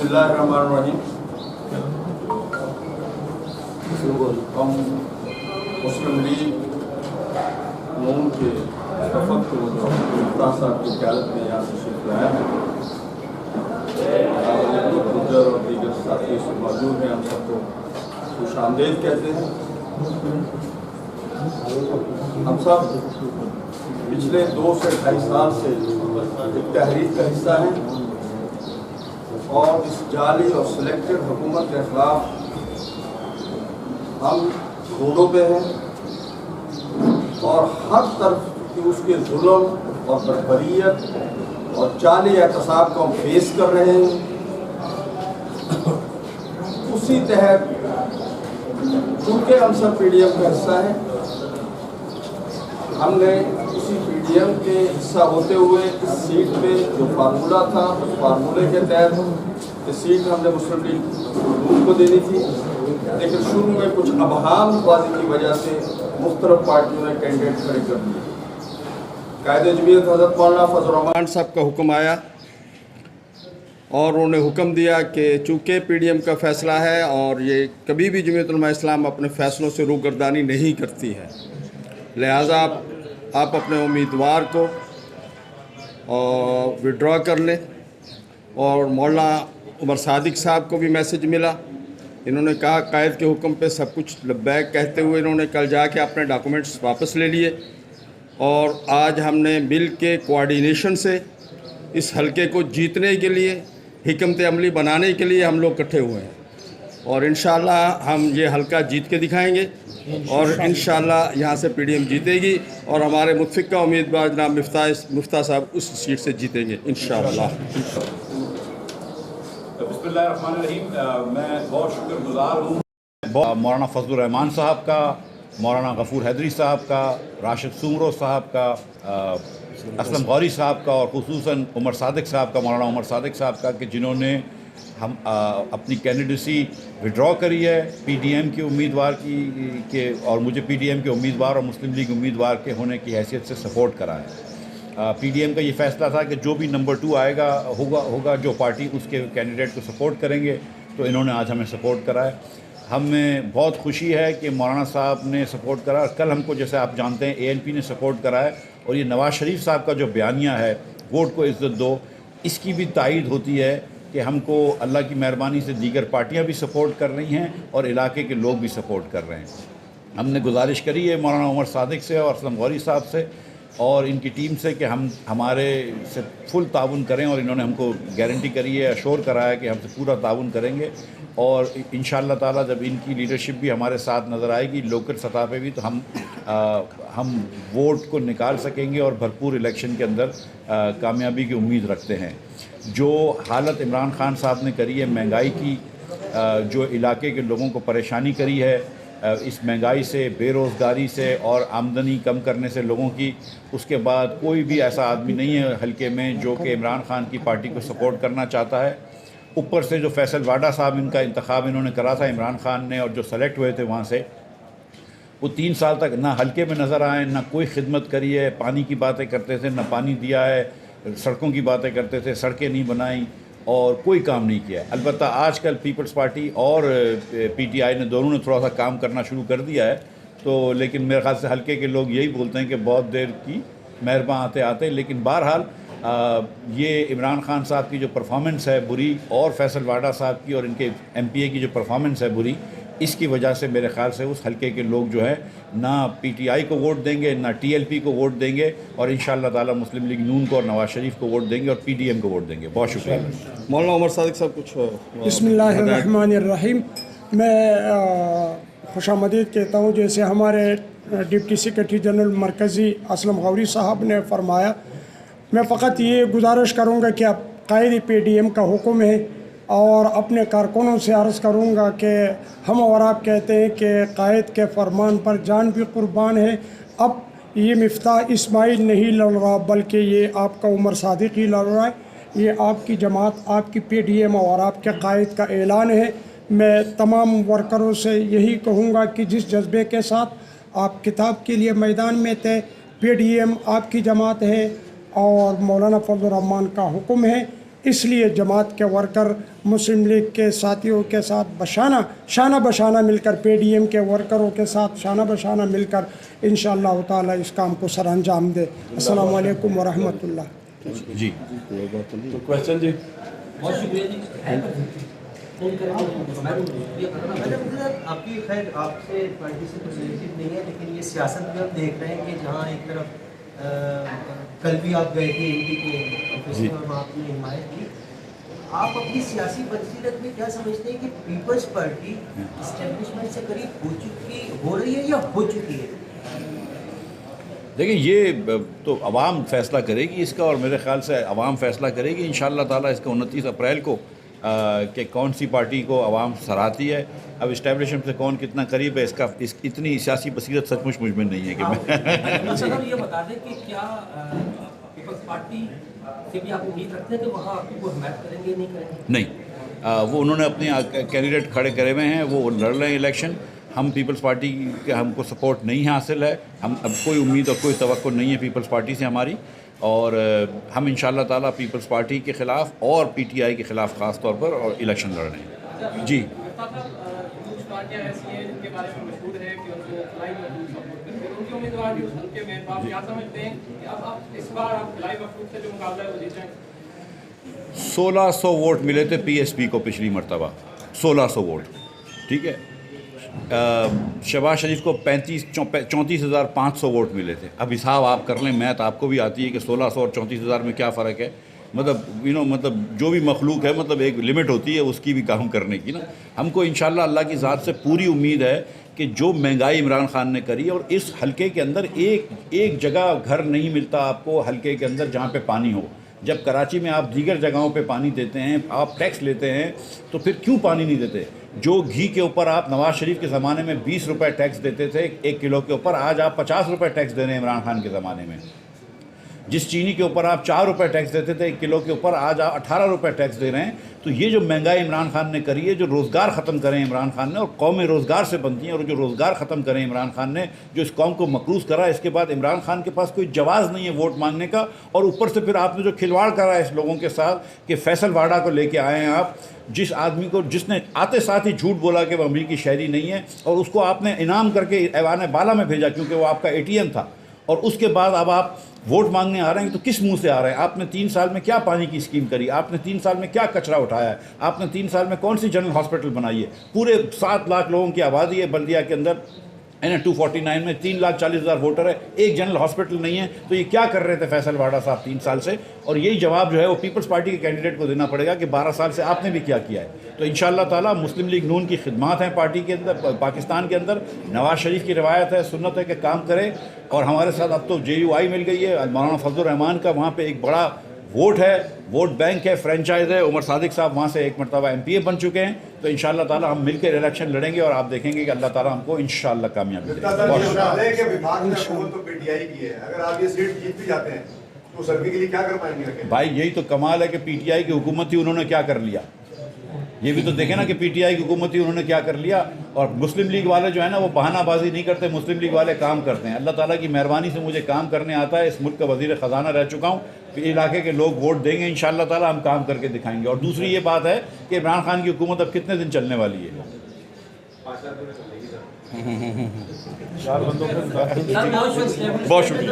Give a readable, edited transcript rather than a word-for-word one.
बिस्मिल्लाहिर्रहमानिर्रहीम। हम मुस्लिम लीग नून के वफद को मुफ्ता साहब की क़यादत में यहाँ तशरीफ़ लाया है। गुजर और दीगर साथी से मौजूद हैं, हम सबको खुशामदीद कहते हैं। हम सब पिछले 2 से 2.5 साल से एक तहरीक का हिस्सा हैं और इस जाली और सिलेक्टेड हुकूमत के खिलाफ हम रोडों पे हैं और हर तरफ की उसके जुल्म और बर्बरियत और जाली एहतसाब को हम फेस कर रहे हैं। उसी तहत चूँकि हम सब PDM का हिस्सा है, हमने इसी PDM के हिस्सा होते हुए इस सीट पे जो फार्मूला था, उस फार्मूले के तहत इस सीट हमने मुस्लिम लीग को देनी थी, लेकिन शुरू में कुछ अबहामबाजी की वजह से मुख्तलिफ पार्टियों ने कैंडिडेट खड़े कर दिए। कायदे जमीयत हज़रत मौलाना फजल रहमान साहब का हुक्म आया और उन्होंने हुक्म दिया कि चूँकि PDM का फ़ैसला है और ये कभी भी जमीयत उलमा इस्लाम अपने फ़ैसलों से रूगर्दानी नहीं करती है, लिहाजा आप अपने उम्मीदवार को विड्रॉ कर लें। और मौलाना उमर सादिक साहब को भी मैसेज मिला, इन्होंने कहा कायद के हुक्म पे सब कुछ लब्बैक कहते हुए इन्होंने कल जाके अपने डॉक्यूमेंट्स वापस ले लिए और आज हमने मिल के कोऑर्डिनेशन से इस हलके को जीतने के लिए, हिकमत अमली बनाने के लिए हम लोग इकट्ठे हुए हैं और इंशाअल्लाह हम ये हलका जीत के दिखाएंगे और इंशाअल्लाह यहाँ से PDM जीतेगी और हमारे मुतफ़िका उम्मीदवार जनाब मुफ्ता साहब उस सीट से जीतेंगे इंशाअल्लाह। बिस्मिल्लाहिर्रहमानिर्रहीम। मैं बहुत शुक्रगुज़ार हूँ मौलाना फजल रहमान साहब का, मौलाना गफूर हैदरी साहब का, राशिद सुमरो साहब का, असलम गौरी साहब का और खुसूसन उमर सादिक साहब का, मौलाना उमर सादिक साहब का, कि जिन्होंने हम अपनी कैंडिडेसी विड्रॉ करी है PDM के उम्मीदवार के और मुझे PDM के उम्मीदवार और मुस्लिम लीग उम्मीदवार के होने की हैसियत से सपोर्ट करा है। PDM का ये फ़ैसला था कि जो भी नंबर 2 आएगा होगा जो पार्टी उसके कैंडिडेट को सपोर्ट करेंगे, तो इन्होंने आज हमें सपोर्ट करा है। हमें बहुत खुशी है कि मौलाना साहब ने सपोर्ट करा। कल हमको, जैसे आप जानते हैं, ANP ने सपोर्ट करा है और ये नवाज़ शरीफ साहब का जो बयानिया है वोट को इज़्ज़त दो, इसकी भी तायीद होती है कि हमको अल्लाह की मेहरबानी से दीगर पार्टियां भी सपोर्ट कर रही हैं और इलाके के लोग भी सपोर्ट कर रहे हैं। हमने गुजारिश करी है मौलाना उमर सादिक से और असलम गौरी साहब से और इनकी टीम से कि हम हमारे से फुल ताउन करें और इन्होंने हमको गारंटी करी है, अश्योर करा है कि हमसे पूरा ताउन करेंगे और इंशाअल्लाह ताला जब इनकी लीडरशिप भी हमारे साथ नज़र आएगी लोकल सतह पे भी, तो हम वोट को निकाल सकेंगे और भरपूर इलेक्शन के अंदर कामयाबी की उम्मीद रखते हैं। जो हालत इमरान खान साहब ने करी है महंगाई की, जो इलाके के लोगों को परेशानी करी है, इस महंगाई से, बेरोज़गारी से और आमदनी कम करने से लोगों की, उसके बाद कोई भी ऐसा आदमी नहीं है हलके में जो कि इमरान खान की पार्टी को सपोर्ट करना चाहता है। ऊपर से जो फैसल वाडा साहब, इनका इंतखाब इन्होंने करा था इमरान खान ने, और जो सेलेक्ट हुए थे वहाँ से, वो 3 साल तक ना हलके में नज़र आए, ना कोई खिदमत करी है। पानी की बातें करते थे, ना पानी दिया है, सड़कों की बातें करते थे, सड़कें नहीं बनाई और कोई काम नहीं किया। अलबत्ता आजकल पीपल्स पार्टी और PTI ने दोनों ने थोड़ा सा काम करना शुरू कर दिया है, तो लेकिन मेरे ख्याल से हलके के लोग यही बोलते हैं कि बहुत देर की मेहरबान आते आते। लेकिन बहरहाल ये इमरान खान साहब की जो परफॉर्मेंस है बुरी और फैसल वाडा साहब की और इनके MPA की जो परफॉर्मेंस है बुरी, इसकी वजह से मेरे ख्याल से उस हलके के लोग जो है ना PTI को वोट देंगे, ना TLP को वोट देंगे और इंशाअल्लाह ताला मुस्लिम लीग नून को और नवाज़ शरीफ को वोट देंगे और PDM को वोट देंगे। बहुत शुक्रिया। मौलाना उमर सादिक साहब कुछ। बिस्मिल्लाहिर्रहमानिर्रहीम। मैं खुशामदीद कहता हूँ। जैसे हमारे डिप्टी सेक्रेटरी जनरल मरकज़ी असलम गौरी साहब ने फरमाया, मैं फ़कत ये गुजारिश करूँगा कि अब कायदे PDM का हुक्म है और अपने कारकुनों से अर्ज़ करूँगा कि हम और आप कहते हैं कि कायद के फरमान पर जान भी कुर्बान है। अब ये मिफ्ताह इस्माइल नहीं लड़ रहा, बल्कि ये आपका उमर सादिक ही लड़ रहा है। ये आपकी जमात, आपकी PDM और आपके कायद का ऐलान है। मैं तमाम वर्करों से यही कहूँगा कि जिस जज्बे के साथ आप किताब के लिए मैदान में थे, PDM आपकी जमात है और मौलाना फजल रहमान का हुक्म है। اس لیے جماعت کے ورکر مسلم لیگ کے ساتھیوں کے ساتھ شانہ بشانہ مل کر پی ڈی ایم کے ورکروں کے ساتھ شانہ بشانہ مل کر انشاءاللہ تعالی اس کام کو سر انجام دے. السلام علیکم ورحمۃ اللہ. جی کوشچن جی. بہت شکریہ جی. آپ کی خیر آپ سے پارٹی سے کچھ ریلیٹڈ نہیں ہے، لیکن یہ سیاست میں ہم دیکھ رہے ہیں کہ جہاں ایک طرف کل بھی آپ گئے تھے ایم پی کے آفس میں اور وہاں آپ نے حمایت کی. آپ اپنی سیاسی بصیرت میں کیا سمجھتے ہیں کہ پیپلز پارٹی اسٹیبلشمنٹ سے قریب ہو رہی ہے یا ہو چکی ہے؟ دیکھیں یہ تو عوام فیصلہ کرے گی اس کا، اور میرے خیال سے عوام فیصلہ کرے گی انشاءاللہ تعالیٰ اس کا 29 اپریل کو کہ کون سی پارٹی کو عوام سراہتی ہے. اب اسٹیبلشمنٹ سے کون کتنا قریب ہے اس اتنی سیاسی بصیرت سچ مچ مجھ میں نہیں ہے کہ میں صاحب یہ بتا دیں کہ کیا پیپلز پارٹی سے بھی آپ امید رکھتے ہیں کہ وہاں آپ کو حمایت کریں گے نہیں کریں گے؟ نہیں، وہ انہوں نے اپنے کینڈیڈیٹ کھڑے کرے ہوئے ہیں، وہ لڑ رہے ہیں الیکشن. ہم پیپلز پارٹی کے ہم کو سپورٹ نہیں حاصل ہے، ہم اب کوئی امید اور کوئی توقع نہیں ہے پیپلز پارٹی سے ہماری، اور ہم انشاءاللہ تعالیٰ پیپلز پارٹی کے خلاف اور پی ٹی آئی کے خلاف خاص طور پر اور الیکشن لڑ رہے ہیں. جی سولہ سو ووٹ ملے تھے پی ایس پی کو پچھلی مرتبہ، 1600 ووٹ. ٹھیک ہے، شہباز شریف کو 34,500 ووٹ ملے تھے. اب حساب آپ کر لیں، میتھ آپ کو بھی آتی ہے کہ 1600 اور 34,000 میں کیا فرق ہے. مطلب جو بھی مخلوق ہے مطلب ایک لمٹ ہوتی ہے اس کی بھی کام کرنے کی نا. ہم کو انشاءاللہ اللہ کی ذات سے پوری امید ہے کہ جو مہنگائی عمران خان نے کری، اور اس حلقے کے اندر ایک جگہ گھر نہیں ملتا آپ کو حلقے کے اندر جہاں پہ پانی ہو. جب کراچی میں آپ دیگر جگہوں پہ پانی دیتے ہیں، آپ ٹیکس لیتے ہیں، تو پھر کیوں پانی نہیں دیتے؟ جو گھی کے اوپر آپ نواز شریف کے زمانے میں 20 روپے ٹیکس دیتے تھے 1 کلو کے اوپر، آج آپ 50 روپے ٹیکس دے رہے ہیں عمران خان کے زمانے میں. جس چینی کے اوپر آپ 4 روپے ٹیکس دیتے تھے 1 کلو کے اوپر، آج آپ 18 روپے ٹیکس دے رہے ہیں. تو یہ جو مہنگائی عمران خان نے کری ہے، جو روزگار ختم کریں عمران خان نے، اور قومیں روزگار سے بنتی ہیں، اور جو روزگار ختم کریں عمران خان نے، جو اس قوم کو مقروض کرا، اس کے بعد عمران خان کے پاس کوئی جواز نہیں ہے ووٹ مانگنے کا. اور اوپر سے پھر آپ نے جو کھلواڑ کرا ہے اس لوگوں کے ساتھ کہ فیصل واڈا کو لے کے آئے ہیں آپ، جس آدمی کو جس نے آتے ساتھ ہی جھوٹ بولا کہ وہ امریکی شہری نہیں ہے، اور اس کو آپ نے انعام کر کے ایوان بالا میں بھیجا کیونکہ وہ آپ کا ATM تھا. اور اس کے بعد اب آپ ووٹ مانگنے آ رہے ہیں تو کس منہ سے آ رہے ہیں؟ آپ نے 3 سال میں کیا پانی کی اسکیم کری؟ آپ نے 3 سال میں کیا کچرا اٹھایا ہے؟ آپ نے 3 سال میں کون سی جنرل ہاسپٹل بنائی ہے؟ پورے 7 لاکھ لوگوں کی آبادی ہے بلدیہ کے اندر، 249 میں 3,40,000 ووٹر ہے، ایک جنرل ہاسپٹل نہیں ہے. تو یہ کیا کر رہے تھے فیصل واڈا صاحب 3 سال سے؟ اور یہی جواب جو ہے وہ پیپلز پارٹی کے کینڈیڈیٹ کو دینا پڑے گا کہ 12 سال سے آپ نے بھی کیا کیا ہے. تو انشاءاللہ تعالیٰ مسلم لیگ نون کی خدمات ہیں پارٹی کے اندر، پاکستان کے اندر. نواز شریف کی روایت ہے، سنت ہے کہ کام کرے، اور ہمارے ساتھ اب تو JUI مل گئی ہے مولانا فضل الرحمان کا، وہاں پہ ایک بڑا ووٹ ہے، ووٹ بینک ہے، فرینچائز ہے. عمر صادق صاحب وہاں سے 1 مرتبہ MPA بن چکے ہیں. تو انشاءاللہ تعالیٰ ہم مل کے الیکشن لڑیں گے، اور آپ دیکھیں گے کہ اللہ تعالیٰ ہم کو انشاءاللہ کامیابی دے گا. بھائی یہی تو کمال ہے کہ PTI کی حکومت تھی، انہوں نے کیا کر لیا؟ یہ بھی تو دیکھیں نا کہ PTI کی حکومت تھی، انہوں نے کیا کر لیا. اور مسلم لیگ والے جو ہے نا وہ بہانہ بازی نہیں کرتے، مسلم لیگ والے کام کرتے ہیں. اللہ تعالیٰ کی مہربانی سے مجھے کام کرنے آتا ہے، اس ملک کا وزیر خزانہ رہ چکا ہوں. علاقے کے لوگ ووٹ دیں گے انشاءاللہ تعالیٰ، ہم کام کر کے دکھائیں گے. اور دوسری یہ بات ہے کہ عمران خان کی حکومت اب کتنے دن چلنے والی ہے؟ بہت شکریہ.